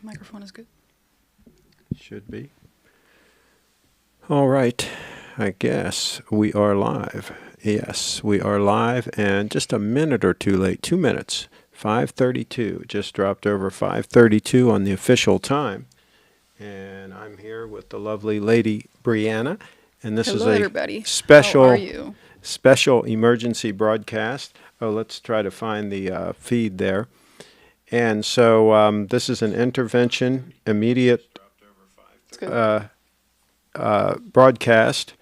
Microphone is good. Should be. All right. I guess we are live. Yes, we are live, and just a minute or two late. 2 minutes. 5:32. Just dropped over 5:32 on the official time. And I'm here with the lovely lady Brianna, and this is Hello, a everybody. How are special you? special emergency broadcast. Oh, let's try to find the feed there. And so this is an intervention, immediate It's good. broadcast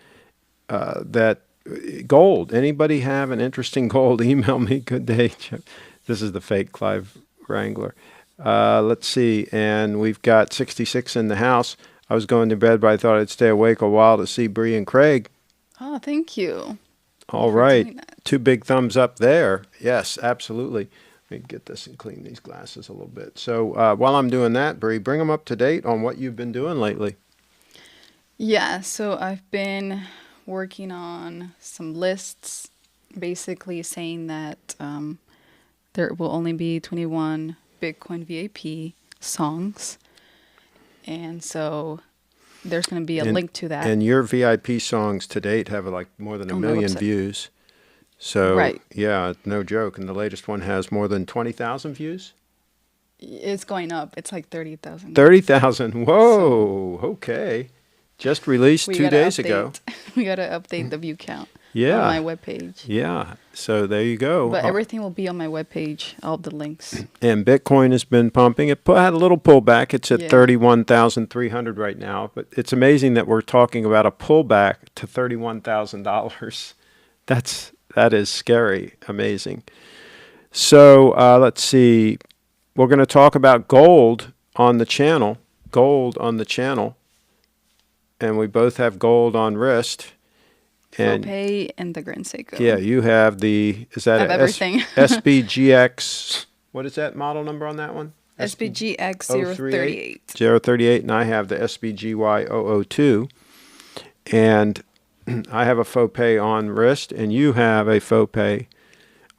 that gold. Anybody have an interesting gold? Email me. Good day. This is the fake Clive Wrangler. Let's see. And we've got 66 in the house. I was going to bed, but I thought I'd stay awake a while to see Bree and Craig. Oh, thank you. All right. 2 big thumbs up there. Yes, absolutely. Let me get this and clean these glasses a little bit. So while I'm doing that, Bree, bring them up to date on what you've been doing lately. Yeah, so I've been working on some lists, basically saying that there will only be 21 Bitcoin VIP songs. And so there's going to be a link to that. And your VIP songs to date have like more than a million views. So, right. Yeah, no joke. And the latest one has more than 20,000 views? It's going up. It's like 30,000. 30,000. Whoa. Okay. Just released 2 days ago. We got to update the view count on my webpage. Yeah. So there you go. But everything will be on my webpage, all the links. And Bitcoin has been pumping. It had a little pullback. It's at 31,300 right now. But it's amazing that we're talking about a pullback to $31,000. That is scary, amazing. So let's see. We're going to talk about gold on the channel. And we both have gold on wrist. And FOPE and the Grand Seiko. Yeah, you have is that an everything. SBGX, what is that model number on that one? SBGX038. 038, and I have the SBGY002. And I have a FOPE on wrist, and you have a FOPE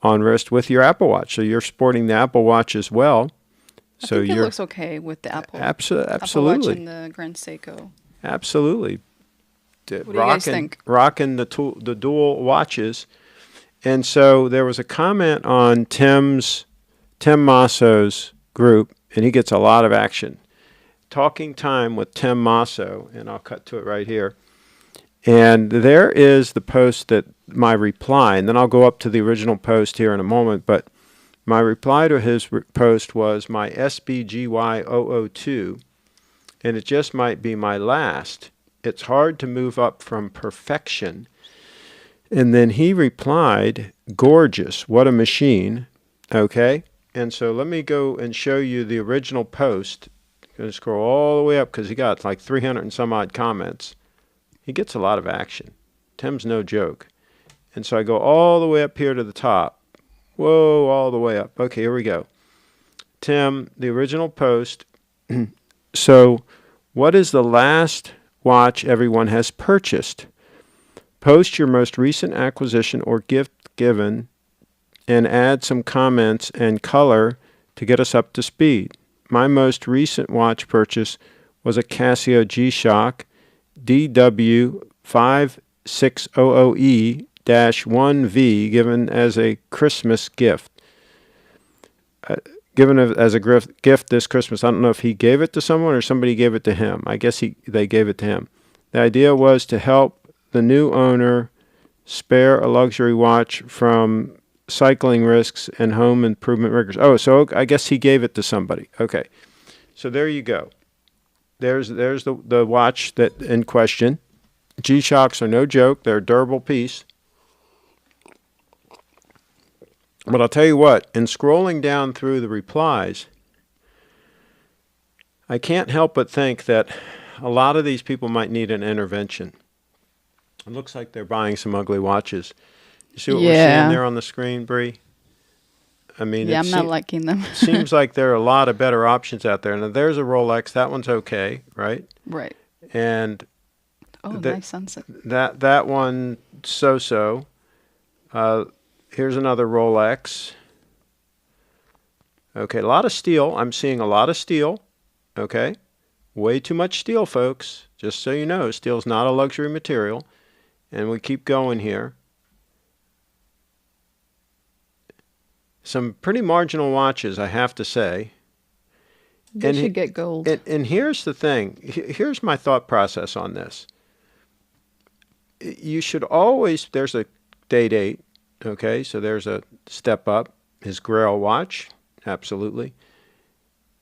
on wrist with your Apple Watch. So you're sporting the Apple Watch as well. I think it looks okay with the Apple. Absolutely. Apple Watch and the Grand Seiko. Absolutely. What do you guys think? Rocking the dual watches. And so there was a comment on Tim Masso's group, and he gets a lot of action. Talking Time with Tim Masso, and I'll cut to it right here. And there is the post my reply, and then I'll go up to the original post here in a moment, but my reply to his post was my SBGY002, and it just might be my last. It's hard to move up from perfection. And then he replied, gorgeous, what a machine. Okay, and so let me go and show you the original post. I'm going to scroll all the way up because he got like 300 and some odd comments. He gets a lot of action. Tim's no joke. And so I go all the way up here to the top. Whoa, all the way up. Okay, here we go. Tim, the original post. So what is the last watch everyone has purchased? Post your most recent acquisition or gift given and add some comments and color to get us up to speed. My most recent watch purchase was a Casio G-Shock DW5600E-1V given as a Christmas gift. Given as a gift this Christmas. I don't know if he gave it to someone or somebody gave it to him. I guess they gave it to him. The idea was to help the new owner spare a luxury watch from cycling risks and home improvement rigors. Oh, so I guess he gave it to somebody. Okay. So there you go. There's the watch that in question. G-Shocks are no joke. They're a durable piece. But I'll tell you what, in scrolling down through the replies, I can't help but think that a lot of these people might need an intervention. It looks like they're buying some ugly watches. You see what we're seeing there on the screen, Bree? I mean, I'm not liking them. Seems like there are a lot of better options out there. Now, there's a Rolex. That one's okay, right? Right. And nice sunset. That one, so-so. Here's another Rolex. Okay, a lot of steel. I'm seeing a lot of steel. Okay? Way too much steel, folks. Just so you know, steel's not a luxury material. And we keep going here. Some pretty marginal watches, I have to say. They should get gold. And here's the thing. Here's my thought process on this. You should always, there's a date, okay? So there's a step up. His Grail watch, absolutely.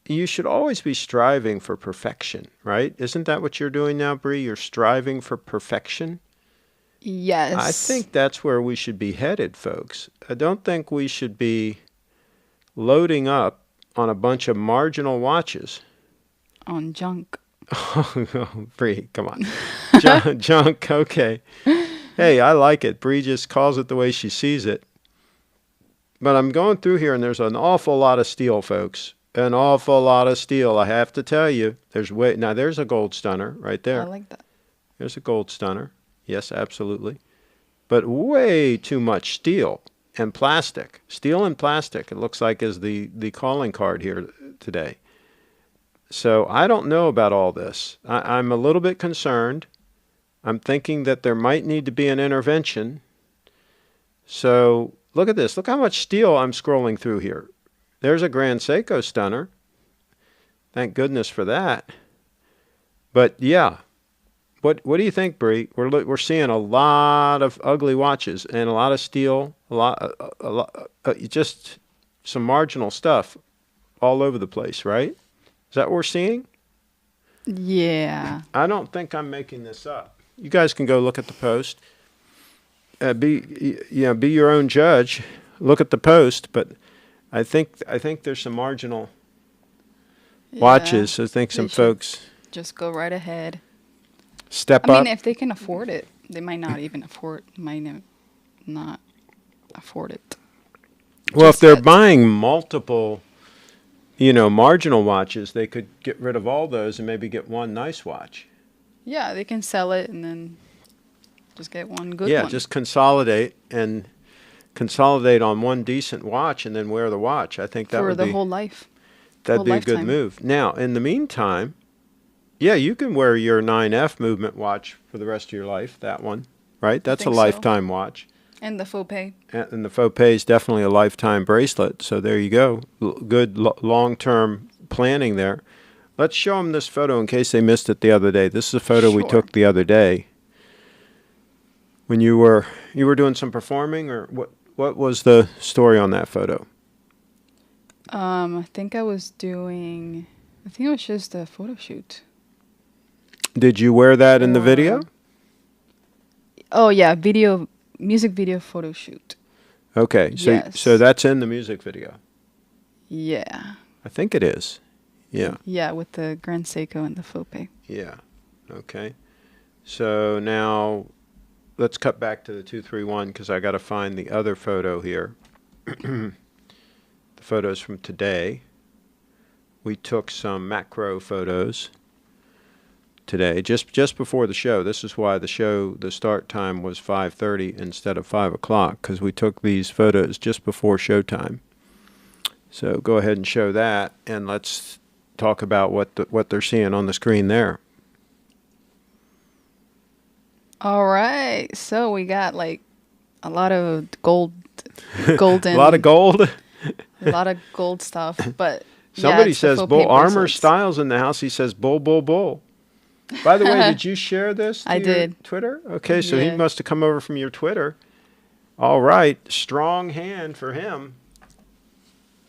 You should always be striving for perfection, right? Isn't that what you're doing now, Bree? You're striving for perfection? Yes. I think that's where we should be headed, folks. I don't think we should be loading up on a bunch of marginal watches. On junk. Oh, Bree, come on. Junk, okay. Hey, I like it. Bree just calls it the way she sees it. But I'm going through here, and there's an awful lot of steel, folks. An awful lot of steel, I have to tell you. Now, there's a gold stunner right there. I like that. There's a gold stunner. Yes, absolutely. But way too much steel and plastic. Steel and plastic, it looks like, is the calling card here today. So I don't know about all this. I'm a little bit concerned. I'm thinking that there might need to be an intervention. So look at this. Look how much steel I'm scrolling through here. There's a Grand Seiko stunner. Thank goodness for that. But yeah, what do you think, Bree? We're seeing a lot of ugly watches and a lot of steel, a lot, just some marginal stuff all over the place, right? Is that what we're seeing? Yeah. I don't think I'm making this up. You guys can go look at the post. Be your own judge. Look at the post, but I think there's some marginal watches. I think some folks just go right ahead. Step up. I mean, if they can afford it, they might not even not afford it. Well, if they're buying multiple, marginal watches, they could get rid of all those and maybe get one nice watch. Yeah, they can sell it and then just get one good one. Yeah, just consolidate on one decent watch and then wear the watch. I think that would be for the whole life. That'd be a good move. Now, in the meantime, yeah, you can wear your 9F movement watch for the rest of your life, that one, right? That's a lifetime watch. And the FOPE. And the FOPE is definitely a lifetime bracelet. So there you go. Good long-term planning there. Let's show them this photo in case they missed it the other day. This is a photo we took the other day. When you were doing some performing, or what was the story on that photo? I think it was just a photo shoot. Did you wear that in the video? Oh yeah, music video photo shoot. Okay, so that's in the music video. Yeah. I think it is. Yeah. Yeah, with the Grand Seiko and the FOPE. Yeah. Okay. So now let's cut back to the 231 because I got to find the other photo here. The photos from today. We took some macro photos today, just before the show. This is why the start time was 5:30 instead of 5 o'clock, because we took these photos just before showtime. So go ahead and show that, and let's talk about what they're seeing on the screen there. All right, so we got like a lot of golden, a lot of gold, a lot of gold stuff. But somebody says bull. Armor Styles in the house. He says bull, bull, bull. By the way, did you share this to your Twitter? Okay, so he must have come over from your Twitter. All right, strong hand for him.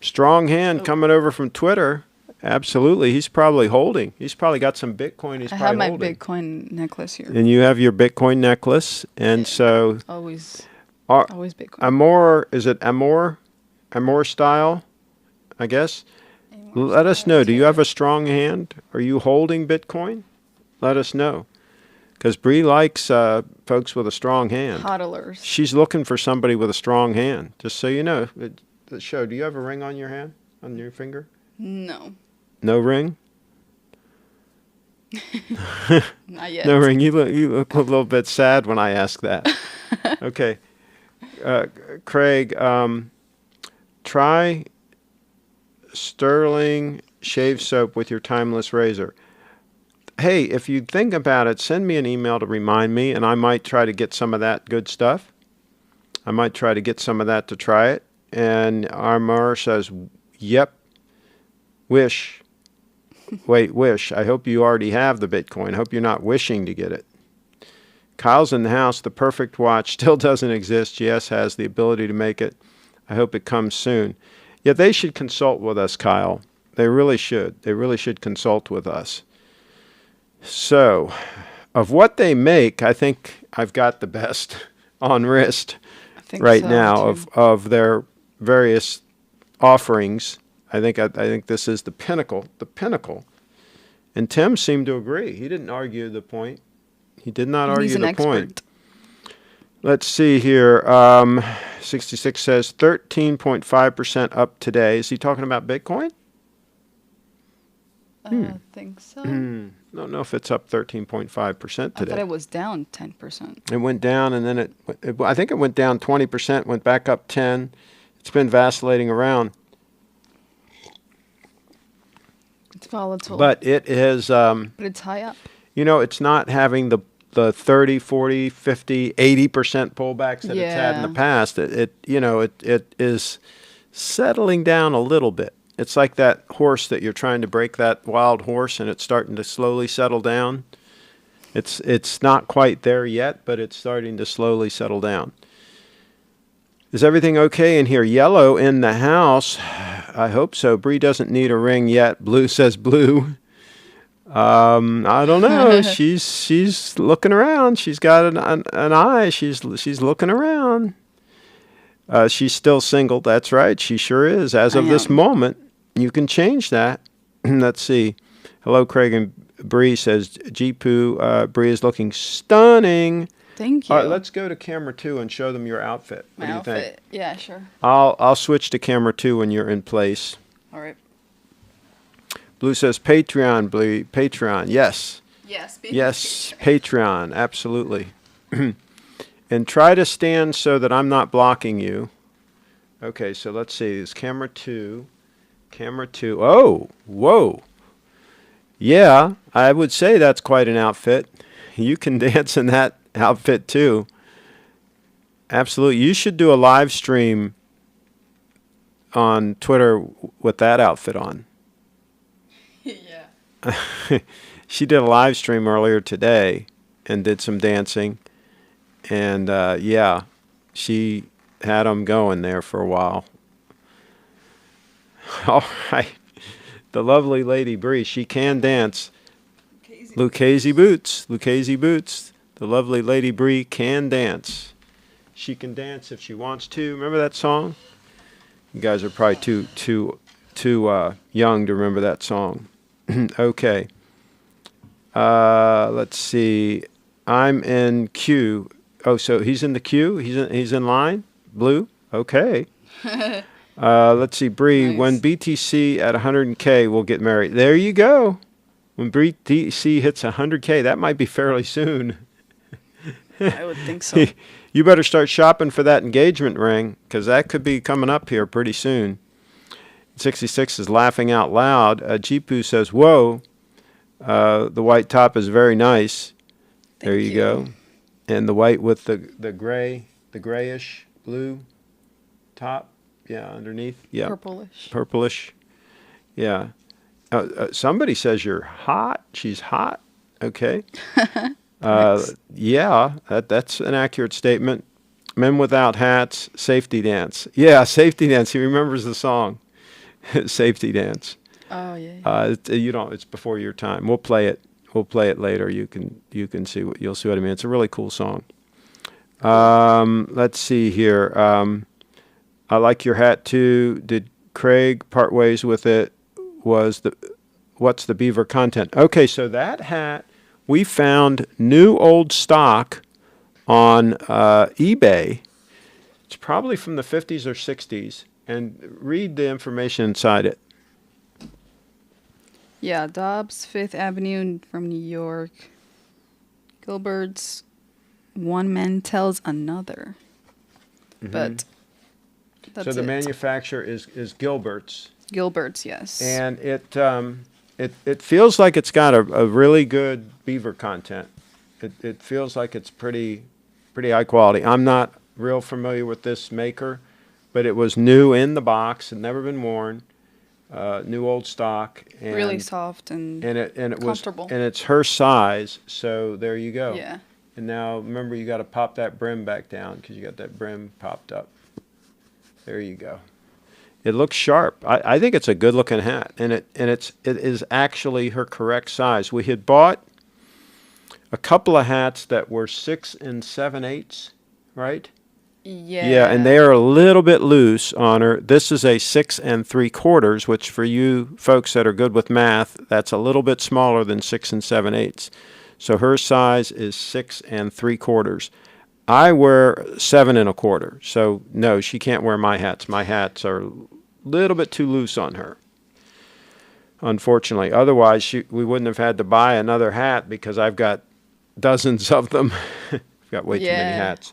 Strong hand coming over from Twitter. Absolutely. He's probably got some Bitcoin. I have my Bitcoin necklace here. And you have your Bitcoin necklace. And so always Bitcoin. Is it Amor style, I guess? Let us know. Do you have a strong hand? Are you holding Bitcoin? Let us know. Because Bree likes folks with a strong hand. Hodlers. She's looking for somebody with a strong hand. Just so you know. Do you have a ring on your hand? On your finger? No. No ring? Not yet. No ring. You look a little bit sad when I ask that. Okay. Craig, try sterling shave soap with your timeless razor. Hey, if you think about it, send me an email to remind me, and I might try to get some of that good stuff. I might try to get some of that to try it. And Armor says, yep, wish. Wait, wish. I hope you already have the Bitcoin. I hope you're not wishing to get it. Kyle's in the house. The perfect watch still doesn't exist. GS has the ability to make it. I hope it comes soon. Yeah, they should consult with us, Kyle. They really should. They really should consult with us. So, of what they make, I think I've got the best on wrist right so, now of their various offerings. I think this is the pinnacle. The pinnacle. And Tim seemed to agree. He didn't argue the point. He did not argue the point. Let's see here. 66 says 13.5% up today. Is he talking about Bitcoin? I think so. Don't know if it's up 13.5% today. I thought it was down 10%. It went down, and then I think it went down 20%, went back up 10. It's been vacillating around. It's volatile. But it is... but it's high up. You know, it's not having the 30, 40, 50, 80% pullbacks that it's had in the past. It is settling down a little bit. It's like that horse that you're trying to break, that wild horse, and it's starting to slowly settle down. It's not quite there yet, but it's starting to slowly settle down. Is everything okay in here? Yellow in the house. I hope so. Bree doesn't need a ring yet. Blue says blue. I don't know. She's looking around. She's got an eye. She's looking around. She's still single. That's right. She sure is. As of this moment, you can change that. Let's see. Hello, Craig and Bree says, Jipu, Bree is looking stunning. Thank you. All right, let's go to camera 2 and show them your outfit. What do you think? Yeah, sure. I'll switch to camera 2 when you're in place. All right. Blue says Patreon, Blue. Patreon, yes. Yes. Yes, Patreon, absolutely. And try to stand so that I'm not blocking you. Okay, so let's see. It's camera 2. Camera 2. Oh, whoa. Yeah, I would say that's quite an outfit. You can dance in that outfit too. Absolutely. You should do a live stream on Twitter with that outfit on. Yeah. She did a live stream earlier today and did some dancing. And yeah, she had them going there for a while. All right. The lovely Lady Bree, she can dance. Lucchese boots. Lucchese boots. The lovely Lady Bree can dance. She can dance if she wants to. Remember that song? You guys are probably too young to remember that song. Okay. Let's see. I'm in queue. Oh, so he's in the queue? He's in line? Blue? Okay. Let's see, Bree. Nice. When BTC at 100K, we'll get married. There you go. When BTC hits 100K, that might be fairly soon. I would think so. You better start shopping for that engagement ring, because that could be coming up here pretty soon. 66 is laughing out loud. Jipu says, whoa, the white top is very nice. There you go. And the white with the grayish blue top. Yeah, underneath. Yeah. Purplish. Purplish. Yeah. Somebody says you're hot. She's hot. Okay. Yeah, that's an accurate statement. Men without hats, safety dance. Yeah, safety dance. He remembers the song. Safety dance. Oh yeah. It's before your time. We'll play it. We'll play it later. You can see you'll see what I mean. It's a really cool song. Let's see here. I like your hat too. Did Craig part ways with it? What's the beaver content? Okay, so that hat we found new old stock on eBay. It's probably from the 50s or 60s. And read the information inside it. Yeah, Dobbs, 5th Avenue from New York. Gilbert's One Man Tells Another. Mm-hmm. But That's So the it. manufacturer is Gilbert's, Gilbert's, yes. and it feels like it's got a really good beaver content. It feels like it's pretty high quality. I'm not real familiar with this maker, but it was new in the box and never been worn. New old stock, and Really soft and it was, comfortable. and it's her size. So there you go. Yeah. And now remember, you got to pop that brim back down because you got that brim popped up. There you go. It looks sharp. I think it's a good looking hat, and it is actually her correct size. We had bought a couple of hats that were 6 7/8, right? Yeah, and they are a little bit loose on her. This is a 6 3/4, which for you folks that are good with math, that's a little bit smaller than 6 7/8. So her size is 6 3/4. I wear 7 1/4. So no, she can't wear my hats. My hats are a little bit too loose on her, unfortunately. Otherwise, we wouldn't have had to buy another hat because I've got dozens of them. I've got way too many hats.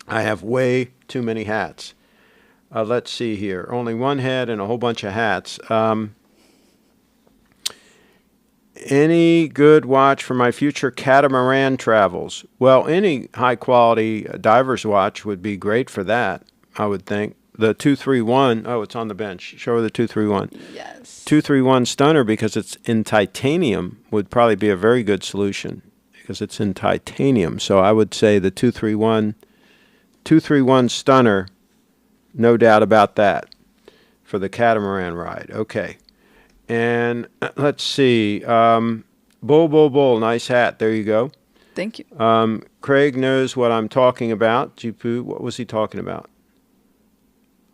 I have way too many hats. Let's see here. Only one head and a whole bunch of hats. Any good watch for my future catamaran travels? Well, any high-quality diver's watch would be great for that, I would think. The 231, oh, it's on the bench. Show her the 231. Yes. 231 Stunner, because it's in titanium, would probably be a very good solution because it's in titanium. So I would say the 231 Stunner, no doubt about that, for the catamaran ride. Okay. And let's see. Bull, nice hat. There you go. Thank you. Craig knows what I'm talking about. Jipu, what was he talking about?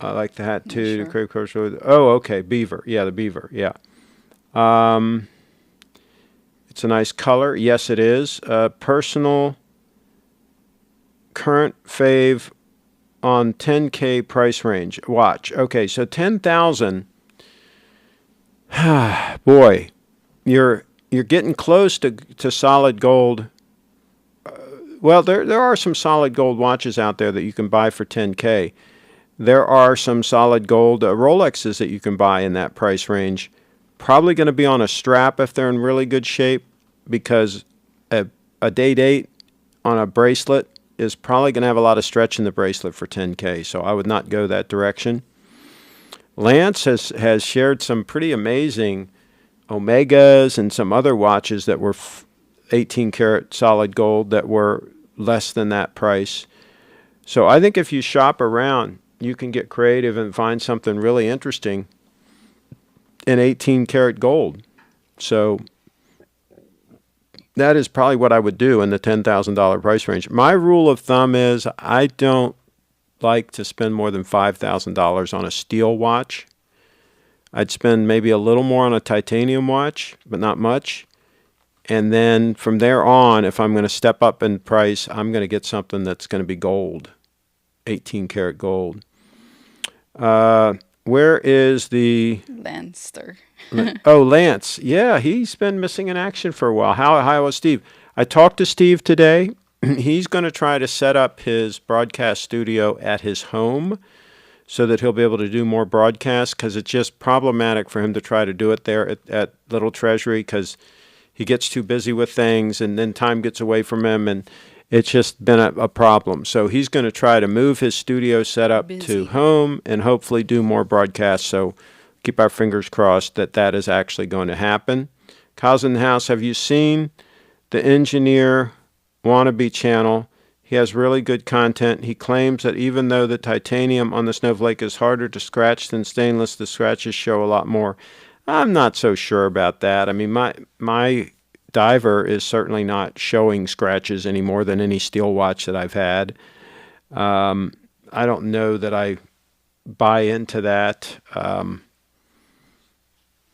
I like the hat too. Sure. Craig, oh, okay. Beaver. Yeah, the beaver. Yeah. It's a nice color. Yes, it is. Personal current fave on 10K price range. Watch. Okay, so 10,000. Boy, you're getting close to solid gold. Well, there are some solid gold watches out there that you can buy for 10K. There are some solid gold Rolexes that you can buy in that price range. Probably going to be on a strap if they're in really good shape, because a day date on a bracelet is probably going to have a lot of stretch in the bracelet for 10K. So I would not go that direction. Lance has shared some pretty amazing Omegas and some other watches that were 18 karat solid gold that were less than that price. So I think if you shop around, you can get creative and find something really interesting in 18 karat gold. So that is probably what I would do in the $10,000 price range. My rule of thumb is I don't like to spend more than $5,000 on a steel watch. I'd spend maybe a little more on a titanium watch, but not much. And then from there on, if I'm going to step up in price, I'm going to get something that's going to be gold, 18 karat gold. Where is the Lancer? Oh, Lance. Yeah, he's been missing in action for a while. How was Steve? I talked to Steve today. He's going to try to set up his broadcast studio at his home so that he'll be able to do more broadcasts, because it's just problematic for him to try to do it there at Little Treasury, because he gets too busy with things and then time gets away from him, and it's just been a problem. So he's going to try to move his studio setup to home and hopefully do more broadcasts. So keep our fingers crossed that that is actually going to happen. Kyle's in the house. Have you seen the Engineer Wannabe channel? He has really good content. He claims that even though the titanium on the Snowflake is harder to scratch than stainless, the scratches show a lot more. I'm not so sure about that. I mean, my diver is certainly not showing scratches any more than any steel watch that I've had. I don't know that I buy into that.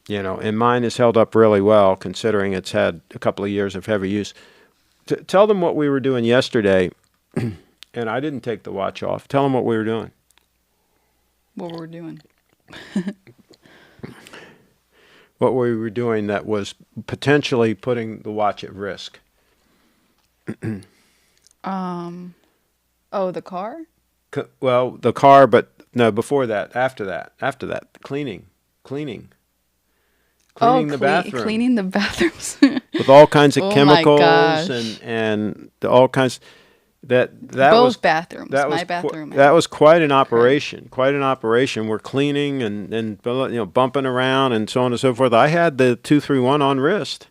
And mine has held up really well, considering it's had a couple of years of heavy use. Tell them what we were doing yesterday, and I didn't take the watch off. Tell them what we were doing. What were we doing? What we were doing that was potentially putting the watch at risk. Oh, the car? Well, the car, but no, before that, after that, cleaning Oh, the bathroom cleaning the bathrooms. with all kinds of Oh my chemicals gosh. and all kinds. That was Both bathrooms, my bathroom that and was quite an Craig. operation. Quite an operation. We're cleaning and bumping around and so on and so forth. I had the 231 on wrist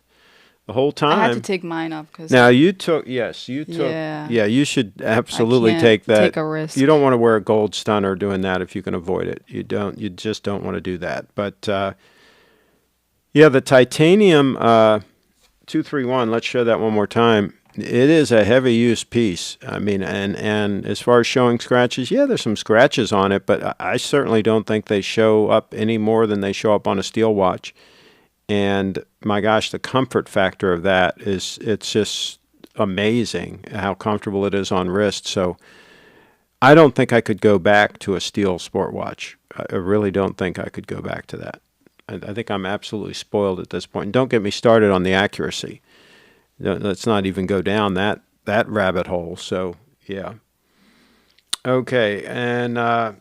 the whole I had to time. take mine off because, Now you took yeah, yeah, you should I absolutely can't take that. take a You risk. don't want to wear a gold stunner doing that if you can avoid it. You just don't want to do that. But yeah, the titanium 231, let's show that one more time. It is a heavy use piece. I mean, and as far as showing scratches, yeah, there's some scratches on it, but I certainly don't think they show up any more than they show up on a steel watch. And my gosh, the comfort factor of that it's just amazing how comfortable it is on wrist. So I don't think I could go back to a steel sport watch. I really don't think I could go back to that. I think I'm absolutely spoiled at this point. And don't get me started on the accuracy. Let's not even go down that rabbit hole. So yeah. Okay, and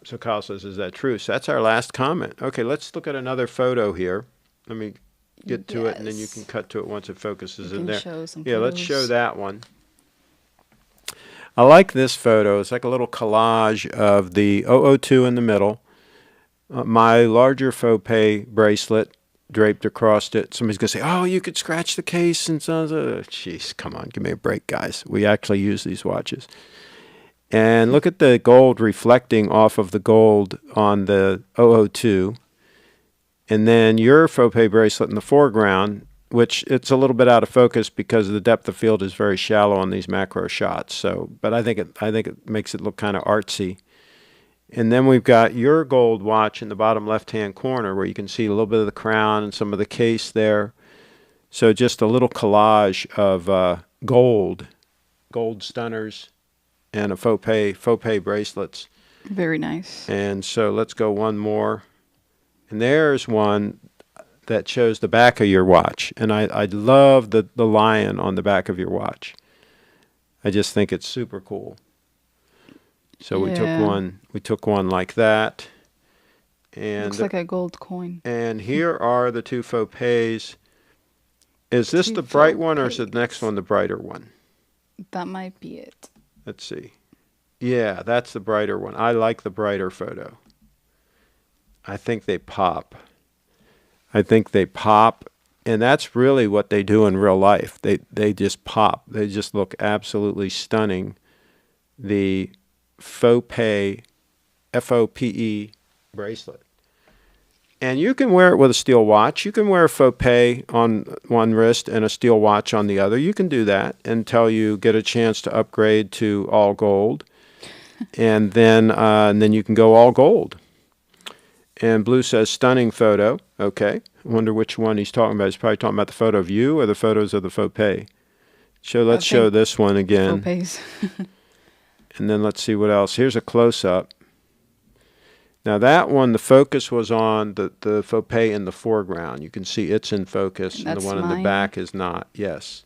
so Kyle says, "Is that true?" So that's our last comment. Okay, let's look at another photo here. Let me get to it, and then you can Yes. cut to it once it focuses You in can there. show some Yeah, let's show photos. that one. I like this photo. It's like a little collage of the 002 in the middle, my larger faux pay bracelet draped across it. Somebody's going to say, oh, you could scratch the case and so. Jeez, come on, give me a break, guys. We actually use these watches. And look at the gold reflecting off of the gold on the 002. And then your faux pay bracelet in the foreground, which it's a little bit out of focus because the depth of field is very shallow on these macro shots. So, but I think it makes it look kind of artsy. And then we've got your gold watch in the bottom left-hand corner where you can see a little bit of the crown and some of the case there. So just a little collage of gold stunners and a faux pay bracelets. Very nice. And so let's go one more. And there's one that shows the back of your watch. And I love the lion on the back of your watch. I just think it's super cool. So Yeah. we took one like that. And Looks like a gold coin. and here are the two faux pays. Is this Two the bright faux one or is the next pays. one the brighter one? That might be it. Let's see. Yeah, that's the brighter one. I like the brighter photo. I think they pop. And that's really what they do in real life. They just pop. They just look absolutely stunning. The faux pay, FOPE bracelet. And you can wear it with a steel watch. You can wear a faux pay on one wrist and a steel watch on the other. You can do that until you get a chance to upgrade to all gold. And then you can go all gold. And Blue says, stunning photo. Okay. I wonder which one he's talking about. He's probably talking about the photo of you or the photos of the faux pay. Let's show this one again. Faux pays. And then let's see what else. Here's a close-up. Now that one, the focus was on the faux pay in the foreground. You can see it's in focus, and the one in the back is not. Yes.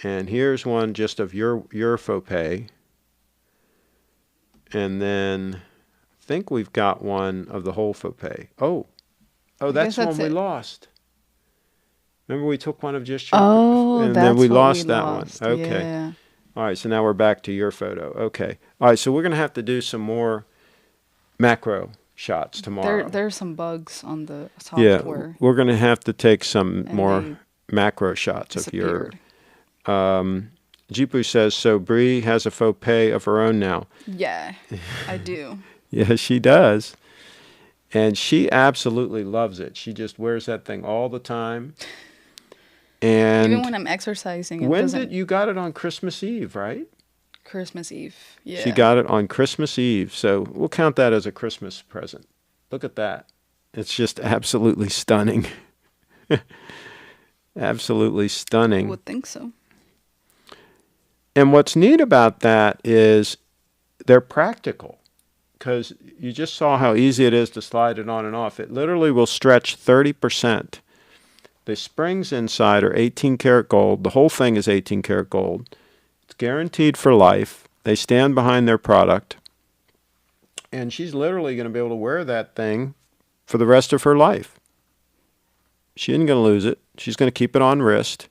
And here's one just of your faux pay. And then I think we've got one of the whole faux pay. Oh, that's the one we lost. Remember we took one of just your, and then we lost that one. Okay. Yeah. All right, so now we're back to your photo. Okay. All right, so we're going to have to do some more macro shots tomorrow. There's some bugs on the software. Yeah, we're going to have to take some more macro shots of your. Jipu says, so Bree has a faux pay of her own now. Yeah, I do. Yeah, she does. And she absolutely loves it. She just wears that thing all the time. And even when I'm exercising, you got it on Christmas Eve, right? Christmas Eve. Yeah. She got it on Christmas Eve. So we'll count that as a Christmas present. Look at that. It's just absolutely stunning. Absolutely stunning. I would think so. And what's neat about that is they're practical. Because you just saw how easy it is to slide it on and off. It literally will stretch 30%. The springs inside are 18 karat gold. The whole thing is 18 karat gold. It's guaranteed for life. They stand behind their product. And she's literally going to be able to wear that thing for the rest of her life. She isn't going to lose it. She's going to keep it on wrist.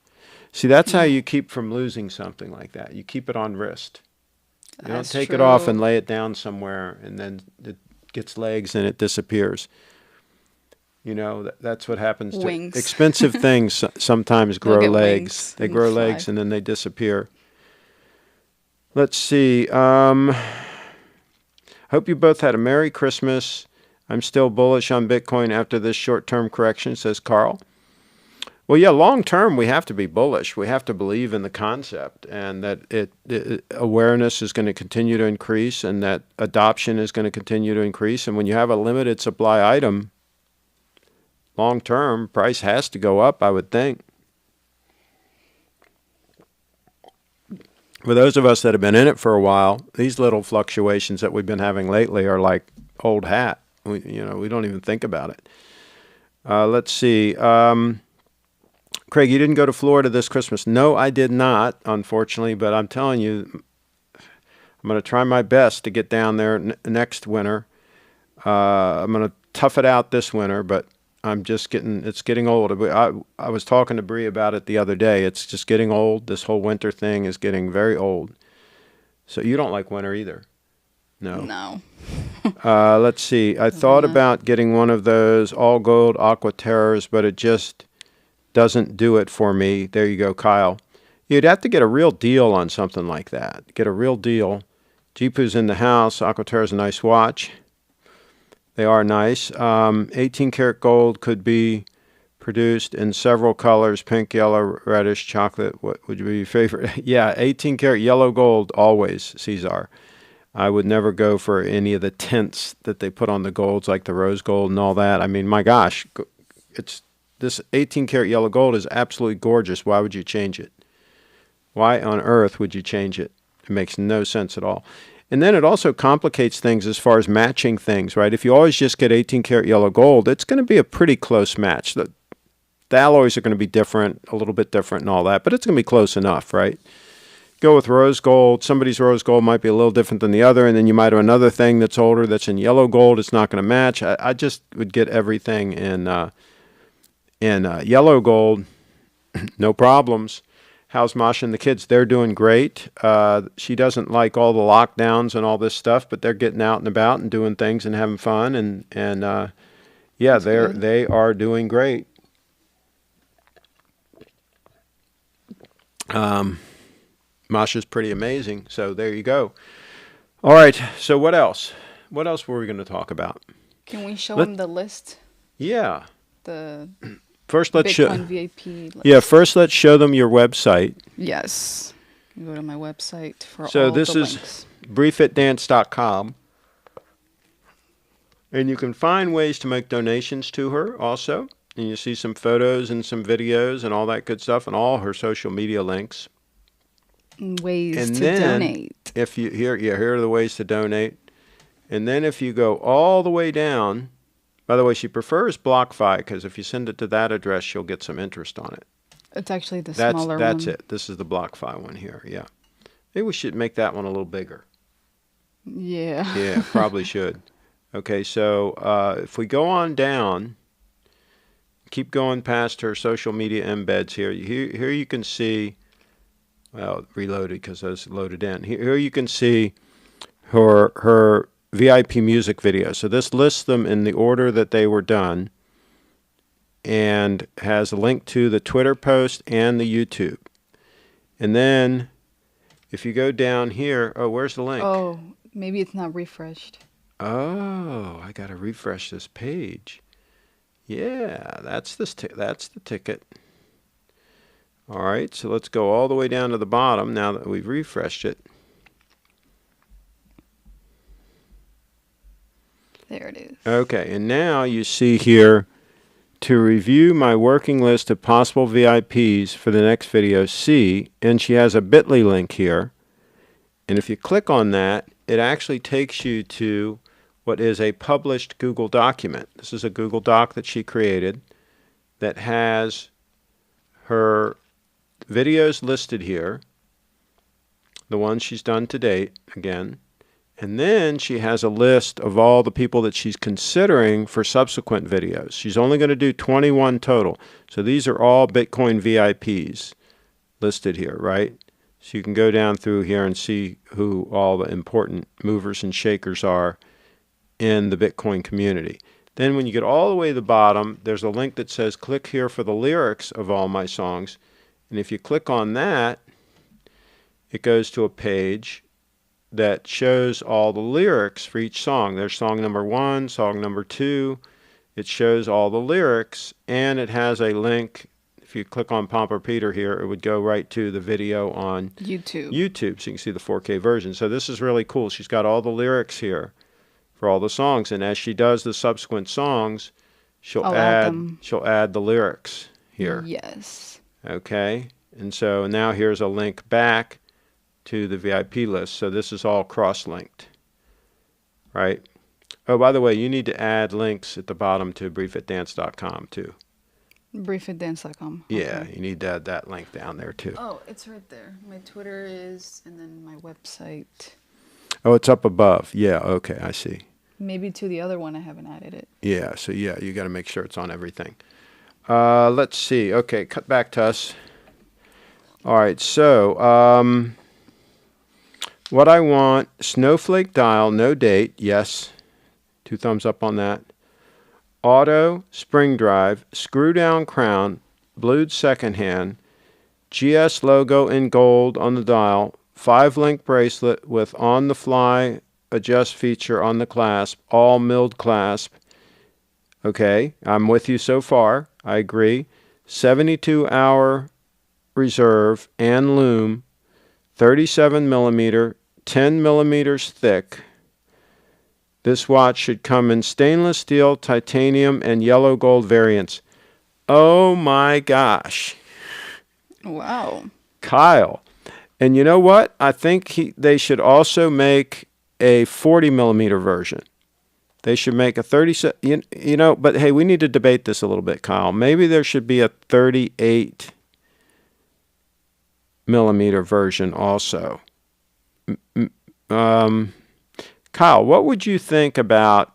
See, that's how you keep from losing something like that. You keep it on wrist. You don't take it off and lay it down somewhere and then it gets legs and it disappears. You know, that's what happens to wings. Expensive things sometimes grow legs. They grow fly. legs and then they disappear. Let's see. Hope you both had a Merry Christmas. I'm still bullish on Bitcoin after this short-term correction, says Carl. Well, yeah, long-term we have to be bullish. We have to believe in the concept and that awareness is going to continue to increase and that adoption is going to continue to increase. And when you have a limited supply item, long-term price has to go up, I would think. For those of us that have been in it for a while, these little fluctuations that we've been having lately are like old hat. We don't even think about it. Let's see. Craig, you didn't go to Florida this Christmas. No, I did not, unfortunately, but I'm telling you, I'm going to try my best to get down there next winter. I'm going to tough it out this winter, but it's getting old. I was talking to Bree about it the other day. It's just getting old. This whole winter thing is getting very old. So you don't like winter either? No. No. Let's see. I thought about getting one of those all gold Aqua Terrors, but it just doesn't do it for me. There you go, Kyle. You'd have to get a real deal on something like that. Get a real deal. Jeepu's in the house. Aqua Terra's a nice watch. They are nice. 18 karat gold could be produced in several colors, pink, yellow, reddish, chocolate. What would be your favorite? Yeah, 18 karat yellow gold always, Cesar. I would never go for any of the tints that they put on the golds, like the rose gold and all that. I mean, my gosh, this 18 karat yellow gold is absolutely gorgeous. Why would you change it? Why on earth would you change it? It makes no sense at all. And then it also complicates things as far as matching things, right? If you always just get 18 karat yellow gold, it's going to be a pretty close match. The alloys are going to be different, a little bit different and all that, but it's going to be close enough, right? Go with rose gold. Somebody's rose gold might be a little different than the other, and then you might have another thing that's older that's in yellow gold. It's not going to match. I just would get everything in yellow gold, no problems. How's Masha and the kids? They're doing great. She doesn't like all the lockdowns and all this stuff, but they're getting out and about and doing things and having fun. And yeah, they are doing great. Masha's pretty amazing. So there you go. All right. So what else? What else were we going to talk about? Can we show them the list? Yeah. First, let's show VIP list. Yeah, first let's show them your website. Yes. You go to my website for all the links. So this is briefitdance.com. And you can find ways to make donations to her also. And you see some photos and some videos and all that good stuff and all her social media links. Ways to donate. If you here are the ways to donate. And then if you go all the way down, by the way, she prefers BlockFi because if you send it to that address, she'll get some interest on it. It's actually the smaller one. That's it. This is the BlockFi one here. Yeah. Maybe we should make that one a little bigger. Yeah. Yeah, probably should. Okay, so if we go on down, keep going past her social media embeds here. Here you can see, well, reloaded because I was loaded in. Here you can see her VIP music videos. So this lists them in the order that they were done and has a link to the Twitter post and the YouTube. And then if you go down here, oh, where's the link? Oh, maybe it's not refreshed. Oh, I got to refresh this page. Yeah, that's the ticket. All right, so let's go all the way down to the bottom now that we've refreshed it. There it is. Okay, and now you see here, to review my working list of possible VIPs for the next video, see, and she has a bit.ly link here. And if you click on that, it actually takes you to what is a published Google document. This is a Google Doc that she created that has her videos listed here, the ones she's done to date, again, And then she has a list of all the people that she's considering for subsequent videos. She's only going to do 21 total. So these are all Bitcoin VIPs listed here, right? So you can go down through here and see who all the important movers and shakers are in the Bitcoin community. Then when you get all the way to the bottom, there's a link that says click here for the lyrics of all my songs. And if you click on that, it goes to a page that shows all the lyrics for each song. There's song number 1, song number 2. It shows all the lyrics, and it has a link. If you click on Pomper Peter here, it would go right to the video on YouTube, so you can see the 4K version. So this is really cool. She's got all the lyrics here for all the songs, and as she does the subsequent songs, she'll add the lyrics here. Yes. Okay, and so now here's a link back to the VIP list. So this is all cross-linked, right? Oh, by the way, you need to add links at the bottom to briefitdance.com too. Briefitdance.com. Yeah, okay. you need to add that link down there too. Oh, it's right there. My Twitter is, and then my website. Oh, it's up above. Yeah, okay, I see. Maybe to the other one, I haven't added it. Yeah, so yeah, you got to make sure it's on everything. Let's see. Okay, cut back to us. All right, so what I want, snowflake dial, no date, yes. 2 thumbs up on that. Auto, spring drive, screw down crown, blued second hand, GS logo in gold on the dial, 5-link bracelet with on the fly adjust feature on the clasp, all milled clasp. Okay, I'm with you so far. I agree. 72-hour reserve and loom, 37 millimeter, 10 millimeters thick. This watch should come in stainless steel, titanium, and yellow gold variants. Oh my gosh. Wow. Kyle. And you know what? I think they should also make a 40 millimeter version. They should make a 37, you know, but hey, we need to debate this a little bit, Kyle. Maybe there should be a 38 millimeter version also. Kyle, what would you think about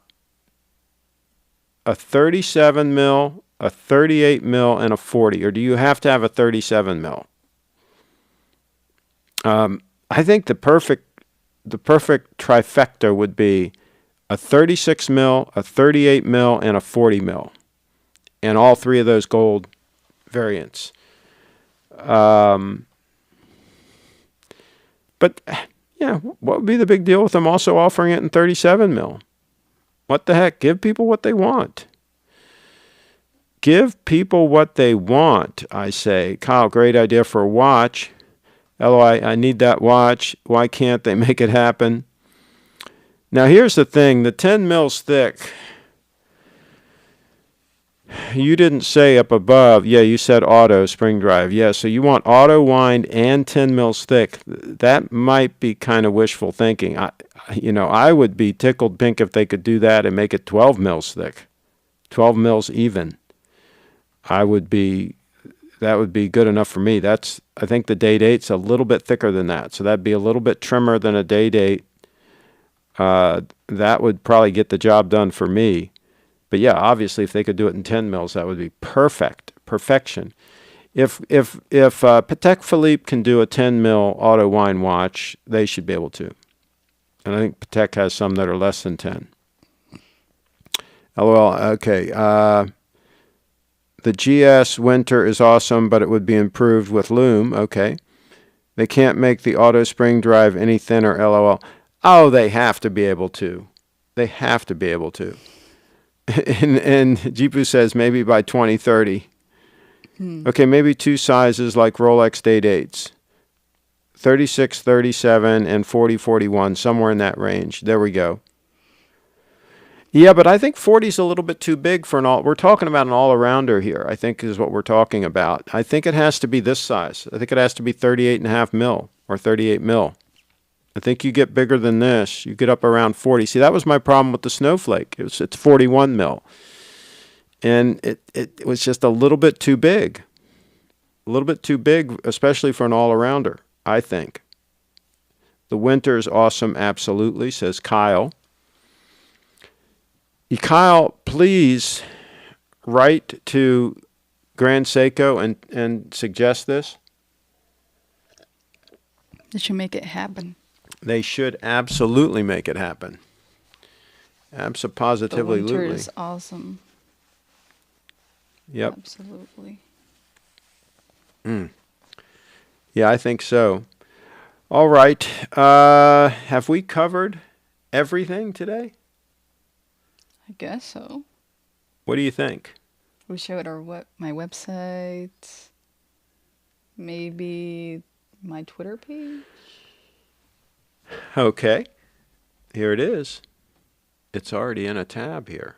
a 37 mil, a 38 mil, and a 40? Or do you have to have a 37 mil? I think the perfect trifecta would be a 36 mil, a 38 mil, and a 40 mil. And all 3 of those gold variants. But yeah, what would be the big deal with them also offering it in 37 mil? What the heck? Give people what they want. Give people what they want, I say. Kyle, great idea for a watch. LOI, I need that watch. Why can't they make it happen? Now, here's the thing. The 10 mils thick, you didn't say up above. Yeah, you said auto spring drive. Yeah, so you want auto wind and 10 mils thick. That might be kind of wishful thinking. I would be tickled pink if they could do that and make it 12 mils thick, 12 mils even. That would be good enough for me. I think the day date's a little bit thicker than that, so that'd be a little bit trimmer than a day date. That would probably get the job done for me. But yeah, obviously, if they could do it in 10 mils, that would be perfection. If Patek Philippe can do a 10 mil auto wind watch, they should be able to. And I think Patek has some that are less than 10. LOL. Okay. The GS Winter is awesome, but it would be improved with loom. Okay. They can't make the auto spring drive any thinner. LOL. Oh, they have to be able to. They have to be able to. And Jeepu says maybe by 2030. Okay, maybe 2 sizes like Rolex Date 8s. 36, 37, and 40, 41, somewhere in that range. There we go. Yeah, but I think 40 is a little bit too big for we're talking about an all-arounder here, I think is what we're talking about. I think it has to be this size. I think it has to be 38.5 mil or 38 mil. I think you get bigger than this. You get up around 40. See, that was my problem with the Snowflake. It's 41 mil. And it was just a little bit too big. A little bit too big, especially for an all-arounder, I think. The winter is awesome, absolutely, says Kyle. Kyle, please write to Grand Seiko and suggest this. They should make it happen. They should absolutely make it happen. Absolutely. The winter is awesome. Yep. Absolutely. Yeah, I think so. All right. Have we covered everything today? I guess so. What do you think? We showed my website, maybe my Twitter page. Okay. Here it is. It's already in a tab here.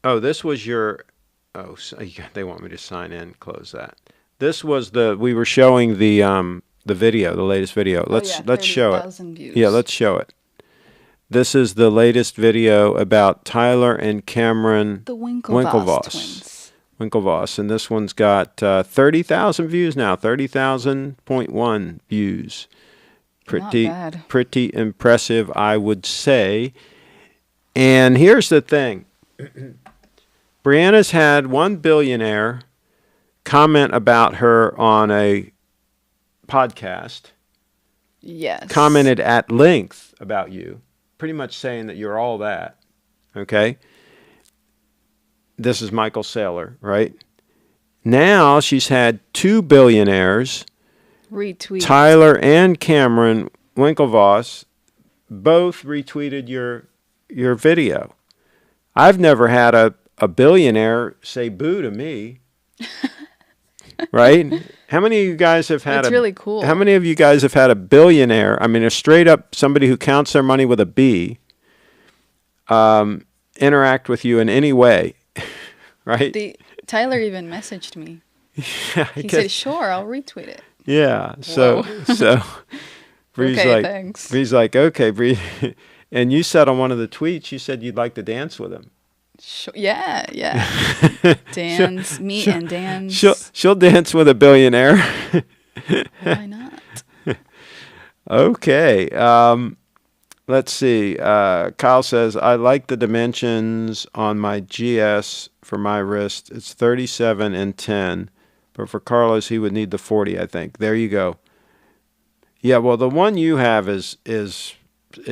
Oh, this was your... Oh, they want me to sign in. Close that. This was we were showing the video, the latest video. Let's show it. Views. Yeah, let's show it. This is the latest video about Tyler and Cameron the Winklevoss twins. Winklevoss, and this one's got 30,000 views now, 30,000.1 views. Pretty impressive, I would say. And here's the thing. Brianna's had one billionaire comment about her on a podcast. Yes. Commented at length about you, pretty much saying that you're all that. Okay? This is Michael Saylor, right? Now she's had two billionaires, retweet. Tyler and Cameron Winklevoss, both retweeted your video. I've never had a billionaire say boo to me. Right? How many of you guys have had It's really cool. How many of you guys have had a billionaire, I mean a straight up somebody who counts their money with a B, interact with you in any way? Right? Tyler even messaged me. Yeah, he said, "Sure, I'll retweet it." Yeah. So Bree's okay, like, thanks. Bree's like, okay, Bree. And you said on one of the tweets, you said you'd like to dance with him. Yeah. Dance, meet and dance. She'll dance with a billionaire. Why not? Okay. Let's see. Kyle says, I like the dimensions on my GS for my wrist. It's 37 and 10. But for Carlos, he would need the 40, I think. There you go. Yeah, well, the one you have is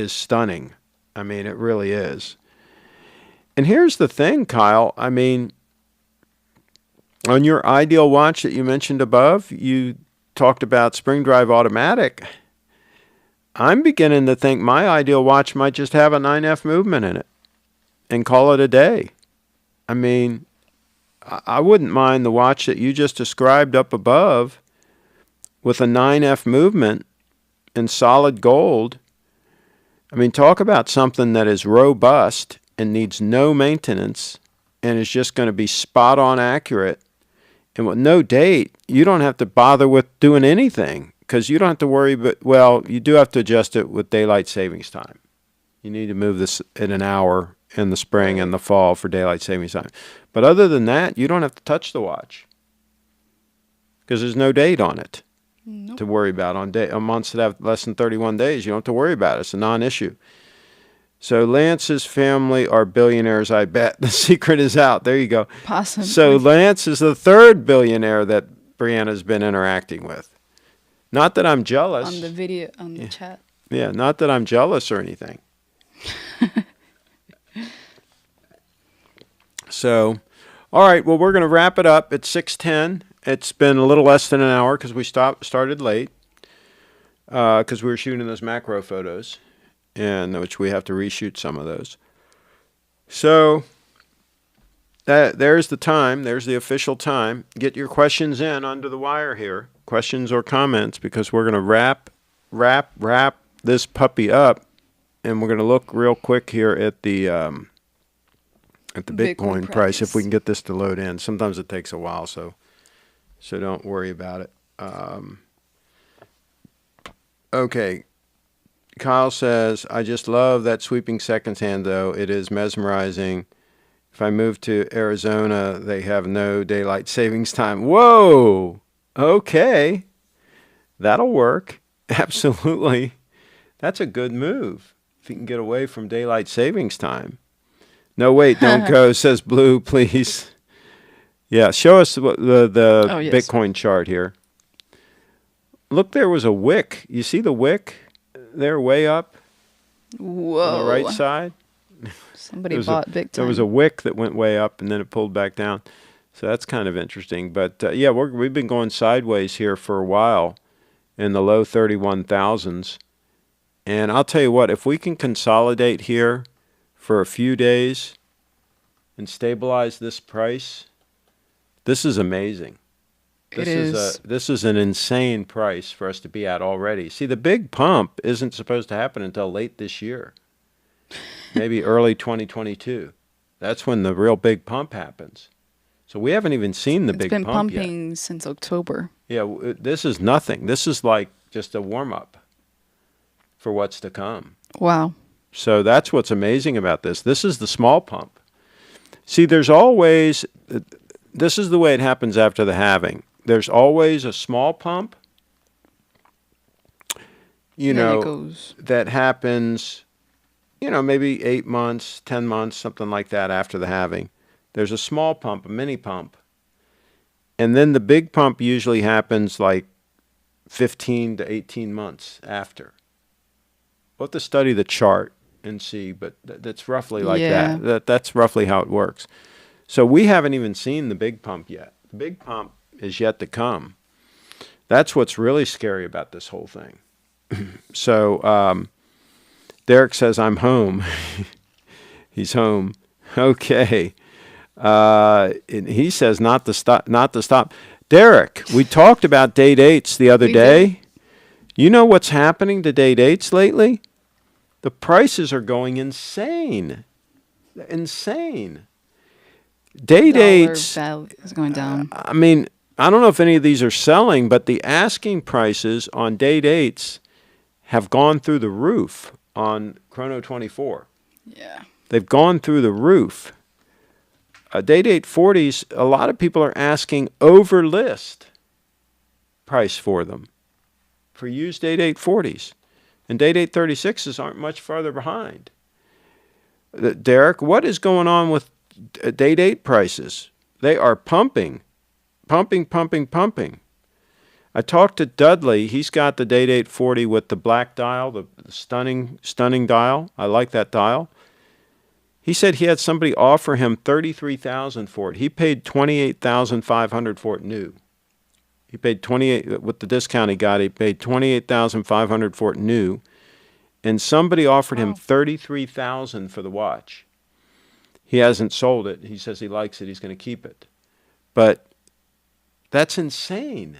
stunning. I mean, it really is. And here's the thing, Kyle. I mean, on your ideal watch that you mentioned above, you talked about spring drive automatic. I'm beginning to think my ideal watch might just have a 9F movement in it and call it a day. I mean, I wouldn't mind the watch that you just described up above with a 9F movement in solid gold. I mean, talk about something that is robust and needs no maintenance and is just going to be spot on accurate. And with no date, you don't have to bother with doing anything because you don't have to worry. But, well, you do have to adjust it with daylight savings time. You need to move this in an hour in the spring and the fall for daylight savings time. But other than that, you don't have to touch the watch because there's no date on it to worry about. On months that have less than 31 days, you don't have to worry about it. It's a non-issue. So Lance's family are billionaires, I bet. The secret is out. There you go. Possibly. So Lance is the third billionaire that Brianna's been interacting with. Not that I'm jealous. On the video, on the chat. Yeah, not that I'm jealous or anything. So, all right, well, we're going to wrap it up at 6:10. It's been a little less than an hour because we started late because we were shooting those macro photos, and which we have to reshoot some of those. So there's the time. There's the official time. Get your questions in under the wire here, questions or comments, because we're going to wrap this puppy up, and we're going to look real quick here at the Bitcoin price if we can get this to load in. Sometimes it takes a while, so don't worry about it. Okay. Kyle says, I just love that sweeping seconds hand, though. It is mesmerizing. If I move to Arizona, they have no daylight savings time. Whoa! Okay. That'll work. Absolutely. That's a good move. If you can get away from daylight savings time. No, wait, don't go, says Blue, please. Yeah, show us the Oh, yes. Bitcoin chart here. Look, there was a wick. You see the wick there way up on the right Whoa. side? Somebody bought big There was a time. wick that went way up and then it pulled back down. So that's kind of interesting. But yeah, we've been going sideways here for a while in the low 31,000s. And I'll tell you what, if we can consolidate here for a few days and stabilize this price, this is amazing. It is. This is an insane price for us to be at already. See, the big pump isn't supposed to happen until late this year, maybe early 2022. That's when the real big pump happens. So we haven't even seen the big pump yet. It's been pumping since October. Yeah, this is nothing. This is like just a warm-up for what's to come. Wow. So that's what's amazing about this. This is the small pump. See, there's always, this is the way it happens after the halving. There's always a small pump, you know, that happens, you know, maybe 8 months, 10 months, something like that after the halving. There's a small pump, a mini pump. And then the big pump usually happens like 15 to 18 months after. We'll have to study the chart and see, but that's roughly like that. That's roughly how it works. So we haven't even seen the big pump yet. The big pump is yet to come. That's what's really scary about this whole thing. So Derek says, I'm home. He's home. Okay. And he says not to stop. Derek, we talked about day dates the other day. You know what's happening to day dates lately? The prices are going insane. Insane. Day dates is going down. I mean, I don't know if any of these are selling, but the asking prices on day dates have gone through the roof on Chrono 24. Yeah. They've gone through the roof. Day date 40s, a lot of people are asking over list price for them, for used day date 40s. And day date 36s aren't much farther behind. Derek, what is going on with day date prices? They are pumping. I talked to Dudley. He's got the day date 40 with the black dial, the stunning dial. I like that dial. He said he had somebody offer him $33,000 for it. He paid $28,500 for it new. He paid $28,000 with the discount he got. He paid $28,500 for it new, and somebody offered him $33,000 for the watch. He hasn't sold it. He says he likes it. He's going to keep it, but that's insane.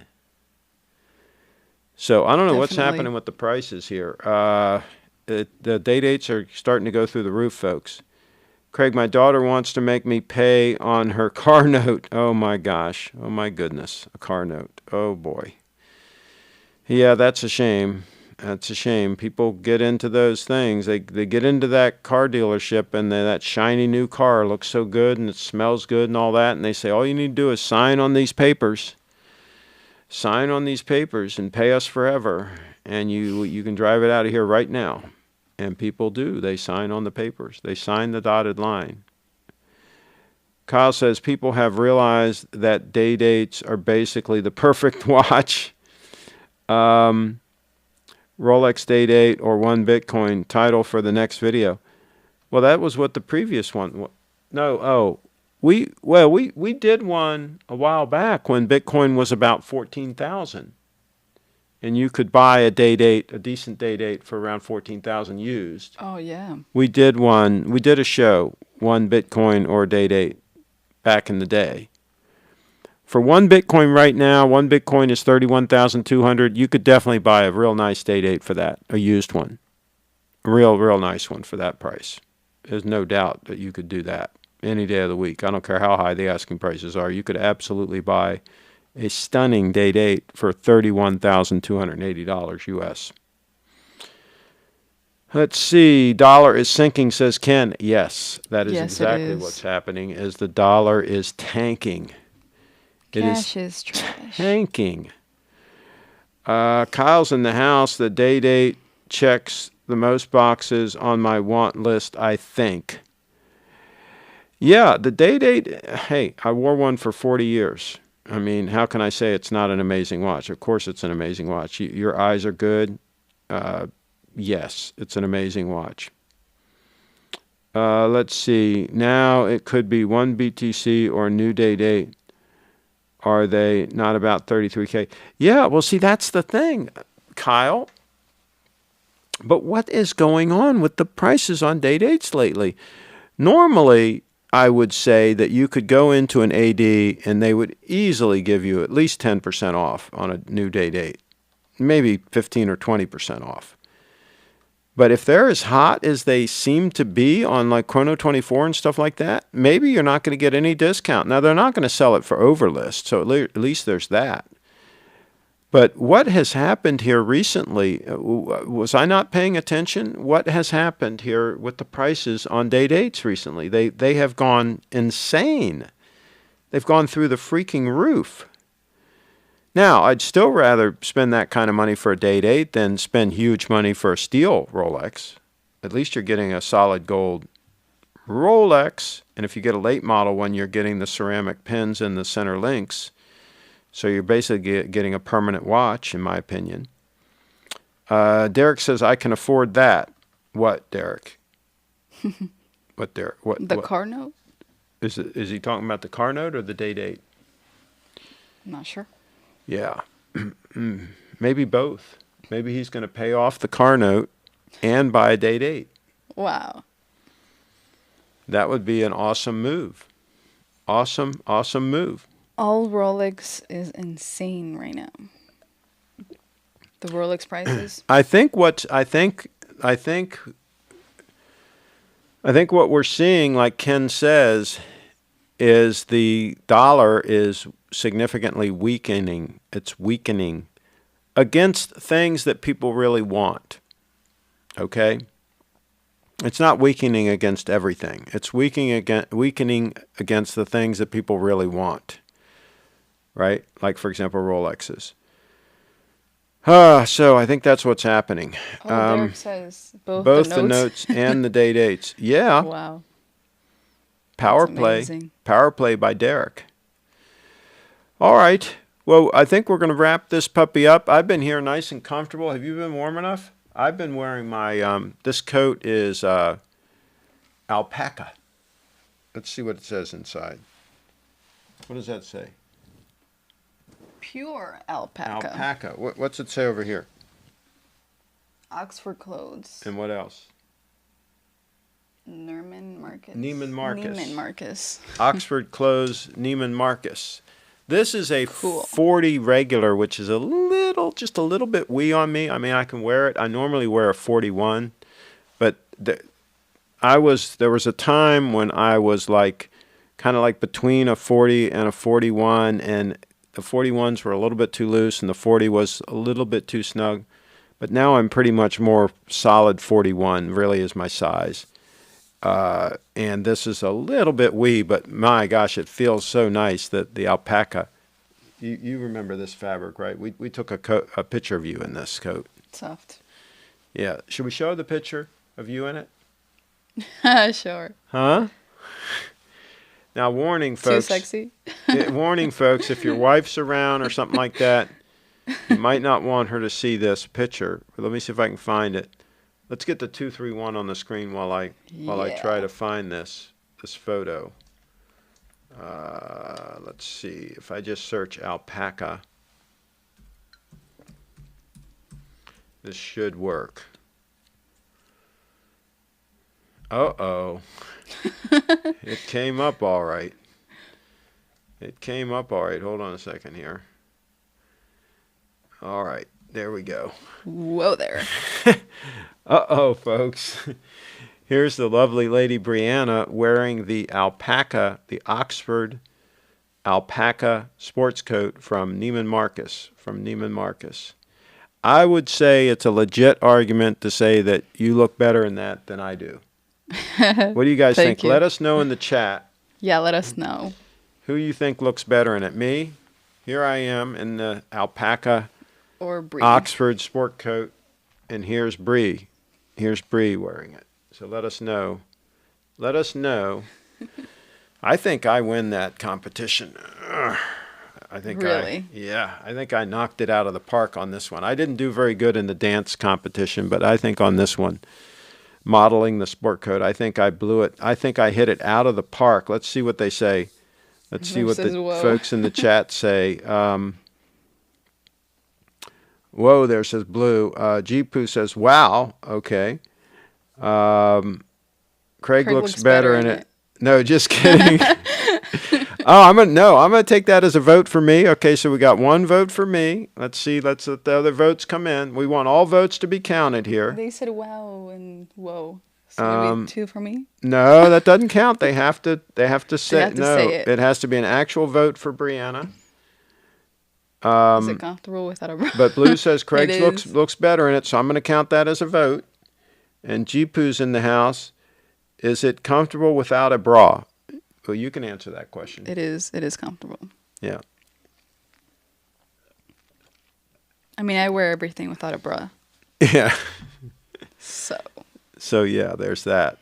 So I don't know what's happening with the prices here. The day dates are starting to go through the roof, folks. Craig, my daughter wants to make me pay on her car note. Oh, my gosh. Oh, my goodness. A car note. Oh, boy. Yeah, that's a shame. That's a shame. People get into those things. They get into that car dealership, and that shiny new car looks so good, and it smells good and all that, and they say, all you need to do is sign on these papers. Sign on these papers and pay us forever, and you can drive it out of here right now. And people do. They sign on the papers. They sign the dotted line. Kyle says people have realized that day dates are basically the perfect watch. Rolex day date or 1 Bitcoin title for the next video. Well, that was what the previous one. No, we did one a while back when Bitcoin was about 14,000. And you could buy a decent day date for around 14,000 used. Oh, yeah. We did a show, 1 Bitcoin or day date back in the day. For 1 Bitcoin right now, 1 Bitcoin is 31,200. You could definitely buy a real nice day date for that, a used one. A real nice one for that price. There's no doubt that you could do that any day of the week. I don't care how high the asking prices are. You could absolutely buy a stunning day date for $31,280 US. Let's see. Dollar is sinking, says Ken. Yes, that is exactly what's happening. Is the dollar is tanking. Cash is trash. Tanking. Kyle's in the house. The date checks the most boxes on my want list, I think. Yeah, the date, hey, I wore one for 40 years. I mean, how can I say it's not an amazing watch? Of course it's an amazing watch. Your eyes are good. Yes, it's an amazing watch. Let's see. Now it could be one BTC or new date. Are they not about 33K? Yeah, well, see, that's the thing, Kyle. But what is going on with the prices on dates lately? Normally, I would say that you could go into an AD and they would easily give you at least 10% off on a new date, maybe 15 or 20% off. But if they're as hot as they seem to be on like Chrono 24 and stuff like that, maybe you're not going to get any discount. Now, they're not going to sell it for overlist, so at least there's that. But what has happened here recently, was I not paying attention? What has happened here with the prices on dates recently? They have gone insane. They've gone through the freaking roof. Now, I'd still rather spend that kind of money for a date than spend huge money for a steel Rolex. At least you're getting a solid gold Rolex. And if you get a late model one, you're getting the ceramic pins and the center links. So you're basically getting a permanent watch, in my opinion. Derek says, I can afford that. What, Derek? What, Derek? What? The car note? Is he talking about the car note or the date? I'm not sure. Yeah. Maybe both. Maybe he's going to pay off the car note and buy a date. Wow. That would be an awesome move. Awesome move. All Rolex is insane right now. The Rolex prices. I think what we're seeing, like Ken says, is the dollar is significantly weakening. It's weakening against things that people really want. Okay? It's not weakening against everything. It's weakening against the things that people really want. Right? Like, for example, Rolexes. So I think that's what's happening. Derek says both the notes and the dates. Yeah. Wow. Power play by Derek. All right. Well, I think we're going to wrap this puppy up. I've been here nice and comfortable. Have you been warm enough? I've been wearing my, this coat is alpaca. Let's see what it says inside. What does that say? Pure alpaca. Alpaca. What's it say over here? Oxford clothes. And what else? Neiman Marcus. Neiman Marcus. Marcus. Oxford clothes, Neiman Marcus. This is a 40 regular, which is just a little bit wee on me. I mean, I can wear it. I normally wear a 41, but there was a time when I was like, kind of like between a 40 and a 41, and the 41s were a little bit too loose, and the 40 was a little bit too snug. But now I'm pretty much more solid 41, really is my size. And this is a little bit wee, but my gosh, it feels so nice that the alpaca. You remember this fabric, right? We took a picture of you in this coat. Soft. Yeah. Should we show the picture of you in it? Sure. Huh? Now, warning, folks. Too sexy? Warning, folks, if your wife's around or something like that, you might not want her to see this picture. Let me see if I can find it. Let's get the 231 on the screen while I try to find this photo. Let's see if I just search alpaca. This should work. Uh-oh. It came up all right. It came up all right. Hold on a second here. All right. There we go. Whoa there. Uh-oh, folks. Here's the lovely lady Brianna wearing the alpaca, the Oxford alpaca sports coat from Neiman Marcus. I would say it's a legit argument to say that you look better in that than I do. What do you guys think? You. Let us know in the chat. Yeah, let us know. Who you think looks better in it? Me? Here I am in the alpaca Or Bree. Oxford sport coat, and here's Bree. Here's Bree wearing it. So let us know. Let us know. I think I win that competition. I think Really? I think I knocked it out of the park on this one. I didn't do very good in the dance competition, but I think on this one, modeling the sport coat, I think I blew it. I think I hit it out of the park. Let's see what they say. Let's see what the folks in the chat say. Whoa, there says Blue. Jeepu says, wow, okay. Craig looks better in it. No, just kidding. I'm gonna take that as a vote for me. Okay, so we got one vote for me. Let's let the other votes come in. We want all votes to be counted here. They said wow and whoa. So maybe 2 for me? No, that doesn't count. They have to say say it. It has to be an actual vote for Brianna. Is it comfortable without a bra? But Blue says Craig looks better in it, so I'm going to count that as a vote. And Jeepu's in the house. Is it comfortable without a bra? Well, you can answer that question. It is comfortable. Yeah. I mean, I wear everything without a bra. Yeah. So yeah, there's that.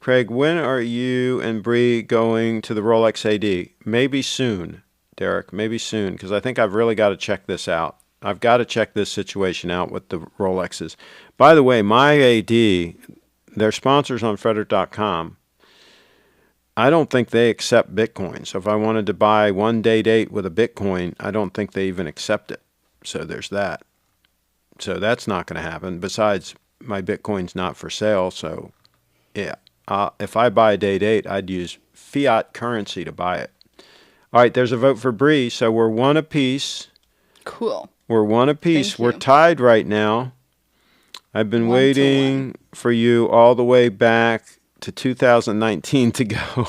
Craig, when are you and Bree going to the Rolex AD? Maybe soon, Derek. Maybe soon, because I think I've really got to check this out. I've got to check this situation out with the Rolexes. By the way, my AD, they're sponsors on Frederick.com. I don't think they accept Bitcoin. So if I wanted to buy 1 day date with a Bitcoin, I don't think they even accept it. So there's that. So that's not going to happen. Besides, my Bitcoin's not for sale. So yeah, if I buy a day date, I'd use fiat currency to buy it. All right, there's a vote for Bree. So we're 1 apiece. Cool. We're 1 apiece. We're tied right now. I've been waiting for you all the way back to 2019 to go.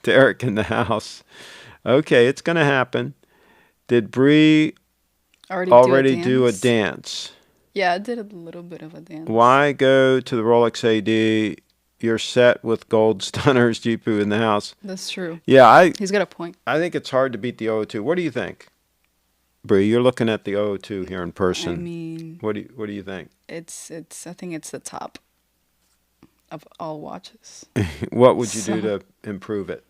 Derek in the house. Okay, it's going to happen. Did Bree already do a dance? Yeah, I did a little bit of a dance. Why go to the Rolex AD? You're set with gold stunners, Jeepu in the house. That's true. Yeah, he's got a point. I think it's hard to beat the 002. What do you think? Bree, you're looking at the 002 here in person. I mean, what do you think? It's I think it's the top of all watches. What would you do to improve it?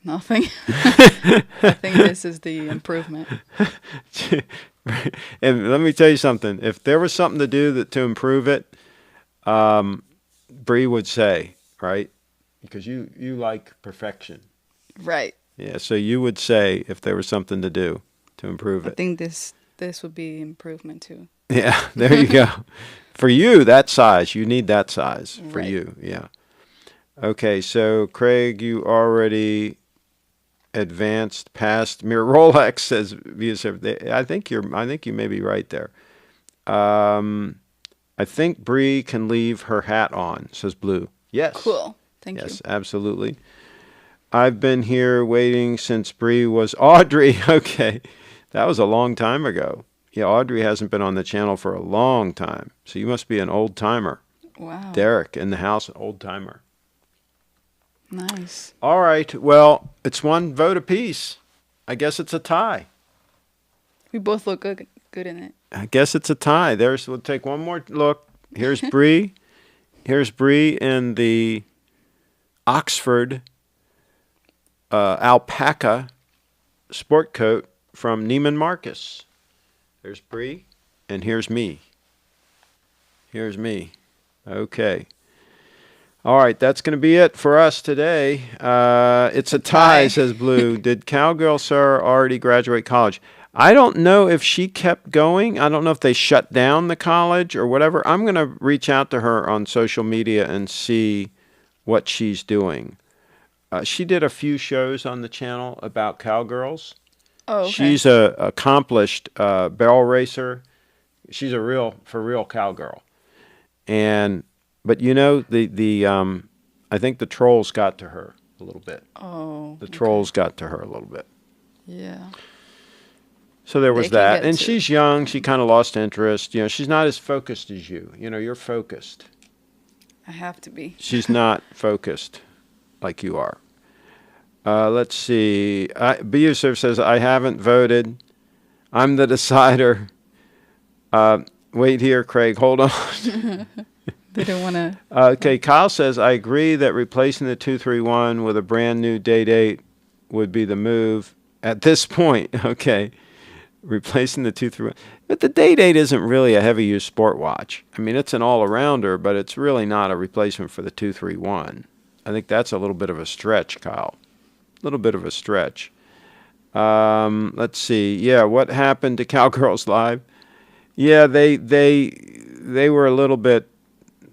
Nothing. I think this is the improvement. And let me tell you something. If there was something to do to improve it, Bree would say, right? Because you like perfection. Right. Yeah, so you would say if there was something to do to improve it. I think this would be improvement too. Yeah, there you go. For you, that size, you need that size for you. Yeah. Okay, so Craig, you already advanced past Mirror Rolex says I think you may be right there. I think Bree can leave her hat on, says Blue. Yes. Cool. Thank you. Yes, absolutely. I've been here waiting since Bree was Audrey. Okay. That was a long time ago. Yeah, Audrey hasn't been on the channel for a long time. So you must be an old timer. Wow. Derek in the house, an old timer. Nice. All right. Well, it's 1 vote apiece. I guess it's a tie. We both look good in it. I guess it's a tie. We'll take one more look. Here's Bree. Here's Bree in the Oxford alpaca sport coat from Neiman Marcus. There's Bree, and here's me. Here's me. Okay. All right, that's going to be it for us today. It's a tie, says Blue. Did Cowgirl Sarah already graduate college? I don't know if she kept going. I don't know if they shut down the college or whatever. I'm going to reach out to her on social media and see what she's doing. She did a few shows on the channel about cowgirls. Oh, okay. She's a accomplished barrel racer. She's a for real cowgirl. But you know, I think the trolls got to her a little bit. Oh. The trolls got to her a little bit. Yeah. So there was that. And she's young. She kind of lost interest. You know, she's not as focused as you. You know, you're focused. I have to be. She's not focused like you are. Let's see. Biyusuf says, I haven't voted. I'm the decider. Wait here, Craig. Hold on. They don't want to. Okay, Kyle says, I agree that replacing the 231 with a brand new day date would be the move at this point. Okay, replacing the 231. But the day date isn't really a heavy use sport watch. I mean, it's an all-arounder, but it's really not a replacement for the 231. I think that's a little bit of a stretch, Kyle. A little bit of a stretch. Let's see. Yeah, what happened to Cowgirls Live? Yeah, they were a little bit.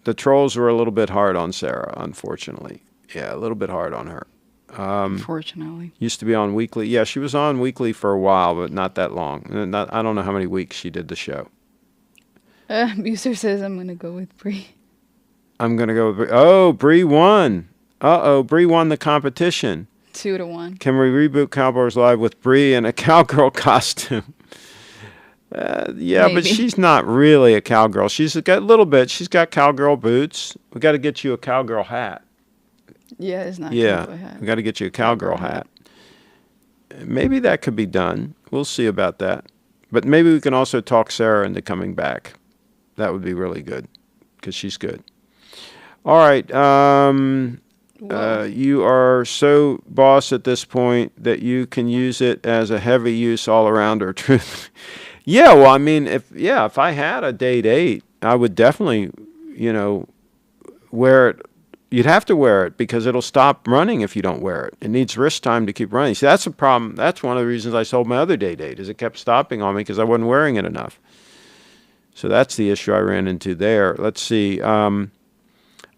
The trolls were a little bit hard on Sarah, unfortunately. Yeah, a little bit hard on her. Unfortunately. Used to be on weekly. Yeah, she was on weekly for a while, but not that long. I don't know how many weeks she did the show. Buser says I'm going to go with Bree. I'm going to go with Bree. Oh, Bree won. Uh-oh, Bree won the competition. 2-1. Can we reboot Cowboys Live with Bree in a cowgirl costume? Yeah, Maybe. But she's not really a cowgirl. She's got a little bit. She's got cowgirl boots. We got to get you a cowgirl hat. Yeah, it's not a Yeah, cowboy hat. we got to get you a cowgirl hat. Maybe that could be done. We'll see about that. But maybe we can also talk Sarah into coming back. That would be really good because she's good. All right. You are so boss at this point that you can use it as a heavy use all-arounder. Truth. Yeah, well, I mean, if I had a date 8, I would definitely, wear it. You'd have to wear it because it'll stop running if you don't wear it. It needs wrist time to keep running. See, that's a problem. That's one of the reasons I sold my other date 8 is it kept stopping on me because I wasn't wearing it enough. So that's the issue I ran into there. Let's see. I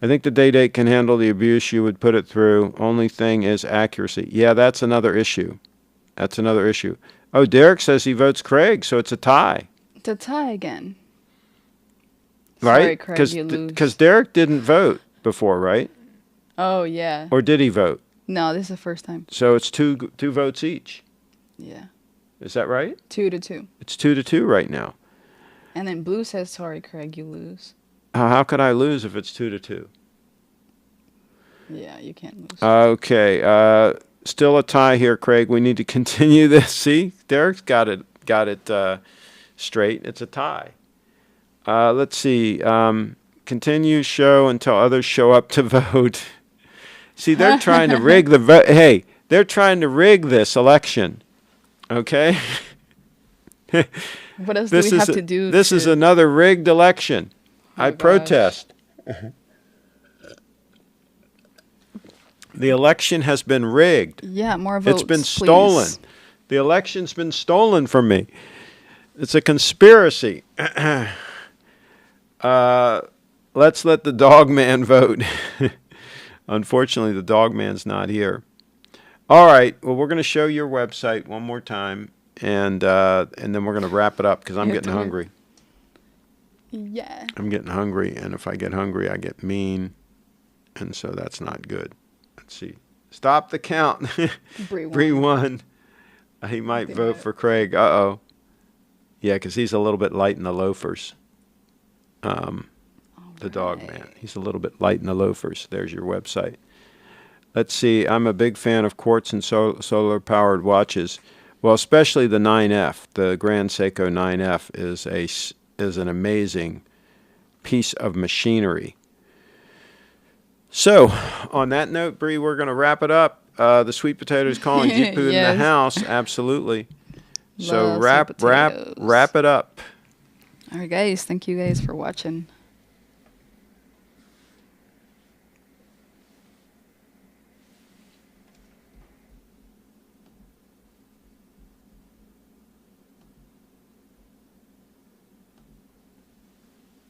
think the date 8 can handle the abuse you would put it through. Only thing is accuracy. Yeah, that's another issue. That's another issue. Oh, Derek says he votes Craig, so it's a tie. It's a tie again. Right? Sorry, Craig, you lose. Because Derek didn't vote before, right? Oh, yeah. Or did he vote? No, this is the first time. So it's two votes each. Yeah. Is that right? 2-2. It's 2-2 right now. And then Blue says, sorry, Craig, you lose. How could I lose if it's 2-2? Yeah, you can't lose. Okay. Still a tie here, Craig. We need to continue this. See, Derek's got it straight. It's a tie. Let's see. Continue show until others show up to vote. See, they're trying to rig the vote. Hey, they're trying to rig this election. Okay. What else do we have to do? This is another rigged election. Oh, I gosh. protest. The election has been rigged. Yeah, more votes. It's been please. stolen. The election's been stolen from me. It's a conspiracy. Let's let the dog man vote. Unfortunately, the dog man's not here. All right. Well, we're going to show your website one more time, and then we're going to wrap it up because I'm getting hungry. Yeah. I'm getting hungry, and if I get hungry, I get mean, and so that's not good. Let's see. Stop the count. Bree won. He might vote for Craig. Uh-oh. Yeah, because he's a little bit light in the loafers. The dog man. He's a little bit light in the loafers. There's your website. Let's see. I'm a big fan of quartz and solar-powered watches. Well, especially the 9F. The Grand Seiko 9F is an amazing piece of machinery. So, on that note, Bree, we're going to wrap it up. The sweet potatoes calling. Jipu in the house. Absolutely. So Love wrap it up. All right, guys. Thank you guys for watching.